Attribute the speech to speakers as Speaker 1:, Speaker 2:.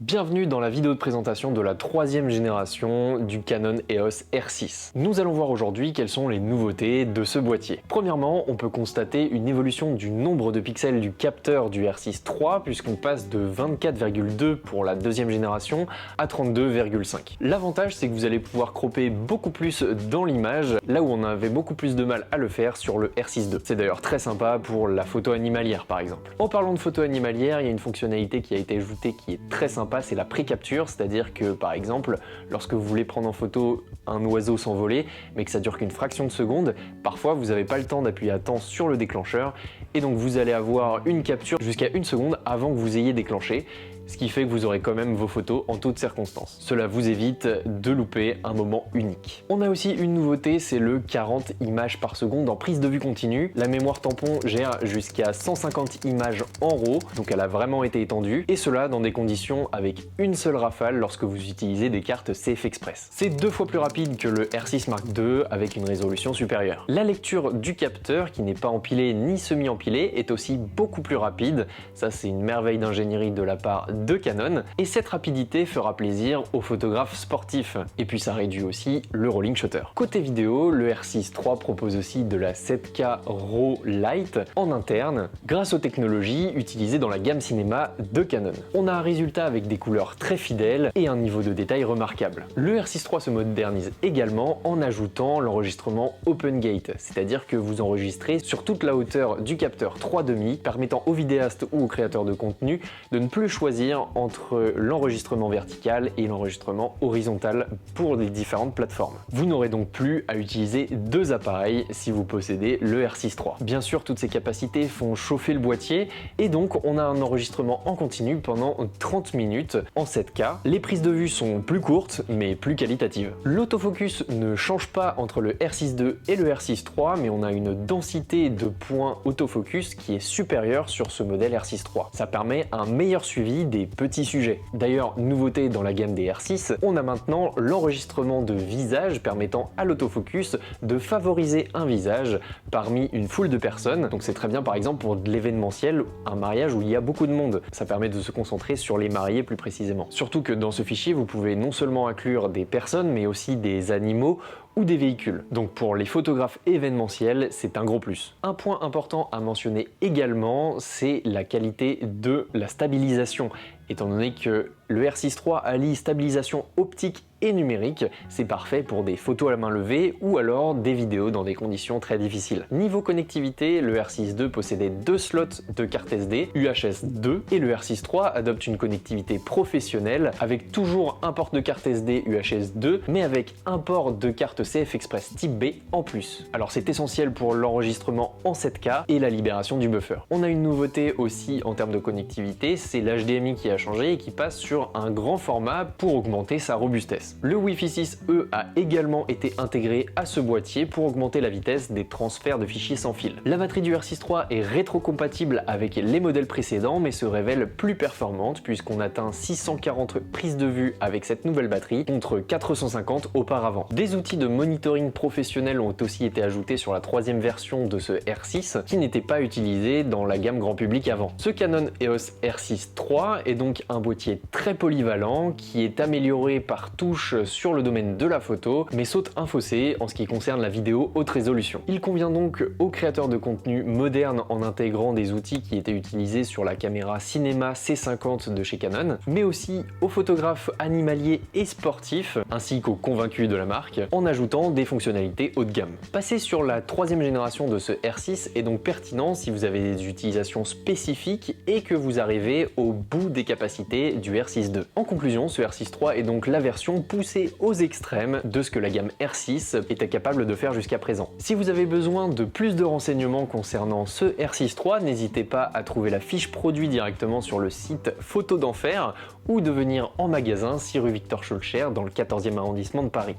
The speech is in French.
Speaker 1: Bienvenue dans la vidéo de présentation de la troisième génération du Canon EOS R6. Nous allons voir aujourd'hui quelles sont les nouveautés de ce boîtier. Premièrement, on peut constater une évolution du nombre de pixels du capteur du R6 III puisqu'on passe de 24,2 pour la deuxième génération à 32,5. L'avantage, c'est que vous allez pouvoir cropper beaucoup plus dans l'image, là où on avait beaucoup plus de mal à le faire sur le R6 II. C'est d'ailleurs très sympa pour la photo animalière par exemple. En parlant de photo animalière, il y a une fonctionnalité qui a été ajoutée qui est très sympa, c'est la pré-capture, c'est-à-dire que par exemple, lorsque vous voulez prendre en photo un oiseau s'envoler, mais que ça dure qu'une fraction de seconde, parfois vous n'avez pas le temps d'appuyer à temps sur le déclencheur, et donc vous allez avoir une capture jusqu'à une seconde avant que vous ayez déclenché, ce qui fait que vous aurez quand même vos photos en toutes circonstances. Cela vous évite de louper un moment unique. On a aussi une nouveauté, c'est le 40 images par seconde en prise de vue continue. La mémoire tampon gère jusqu'à 150 images en RAW, donc elle a vraiment été étendue, et cela dans des conditions avec une seule rafale lorsque vous utilisez des cartes CF Express. C'est 2 fois plus rapide que le R6 Mark II avec une résolution supérieure. La lecture du capteur, qui n'est pas empilé ni semi-empilé, est aussi beaucoup plus rapide. Ça, c'est une merveille d'ingénierie de la part de Canon, et cette rapidité fera plaisir aux photographes sportifs, et puis ça réduit aussi le rolling shutter. Côté vidéo, le R6 III propose aussi de la 7K RAW Lite en interne, grâce aux technologies utilisées dans la gamme cinéma de Canon. On a un résultat avec des couleurs très fidèles et un niveau de détail remarquable. Le R6 III se modernise également en ajoutant l'enregistrement Open Gate, c'est-à-dire que vous enregistrez sur toute la hauteur du capteur 3,5, permettant aux vidéastes ou aux créateurs de contenu de ne plus choisir entre l'enregistrement vertical et l'enregistrement horizontal pour les différentes plateformes. Vous n'aurez donc plus à utiliser 2 appareils si vous possédez le R6 III. Bien sûr, toutes ces capacités font chauffer le boîtier et donc on a un enregistrement en continu pendant 30 minutes en 7K. Les prises de vue sont plus courtes mais plus qualitatives. L'autofocus ne change pas entre le R6 II et le R6 III, mais on a une densité de points autofocus qui est supérieure sur ce modèle R6 III. Ça permet un meilleur suivi des petits sujets. D'ailleurs, nouveauté dans la gamme des R6, on a maintenant l'enregistrement de visage permettant à l'autofocus de favoriser un visage parmi une foule de personnes. Donc c'est très bien par exemple pour de l'événementiel, un mariage où il y a beaucoup de monde. Ça permet de se concentrer sur les mariés plus précisément. Surtout que dans ce fichier, vous pouvez non seulement inclure des personnes, mais aussi des animaux ou des véhicules. Donc pour les photographes événementiels, c'est un gros plus. Un point important à mentionner également, c'est la qualité de la stabilisation. Étant donné que le R6 III allie stabilisation optique et numérique, c'est parfait pour des photos à la main levée ou alors des vidéos dans des conditions très difficiles. Niveau connectivité, le R6 II possédait 2 slots de carte SD UHS 2 et le R6 III adopte une connectivité professionnelle avec toujours un port de carte SD UHS 2 mais avec un port de carte CF Express type B en plus. Alors c'est essentiel pour l'enregistrement en 7K et la libération du buffer. On a une nouveauté aussi en termes de connectivité, c'est l'HDMI qui a changé et qui passe sur un grand format pour augmenter sa robustesse. Le Wi-Fi 6E a également été intégré à ce boîtier pour augmenter la vitesse des transferts de fichiers sans fil. La batterie du R6 III est rétrocompatible avec les modèles précédents mais se révèle plus performante puisqu'on atteint 640 prises de vue avec cette nouvelle batterie contre 450 auparavant. Des outils de monitoring professionnel ont aussi été ajoutés sur la troisième version de ce R6 qui n'était pas utilisé dans la gamme grand public avant. Ce Canon EOS R6 III est donc un boîtier très polyvalent qui est amélioré par touche sur le domaine de la photo, mais saute un fossé en ce qui concerne la vidéo haute résolution. Il convient donc aux créateurs de contenu modernes en intégrant des outils qui étaient utilisés sur la caméra cinéma C50 de chez Canon, mais aussi aux photographes animaliers et sportifs, ainsi qu'aux convaincus de la marque, en ajoutant des fonctionnalités haut de gamme. Passer sur la troisième génération de ce R6 est donc pertinent si vous avez des utilisations spécifiques et que vous arrivez au bout des capacités du R6 II. En conclusion, ce R6 III est donc la version poussée aux extrêmes de ce que la gamme R6 était capable de faire jusqu'à présent. Si vous avez besoin de plus de renseignements concernant ce R6 III, n'hésitez pas à trouver la fiche produit directement sur le site Photo d'Enfer ou de venir en magasin 6 rue Victor Schœlcher dans le 14e arrondissement de Paris.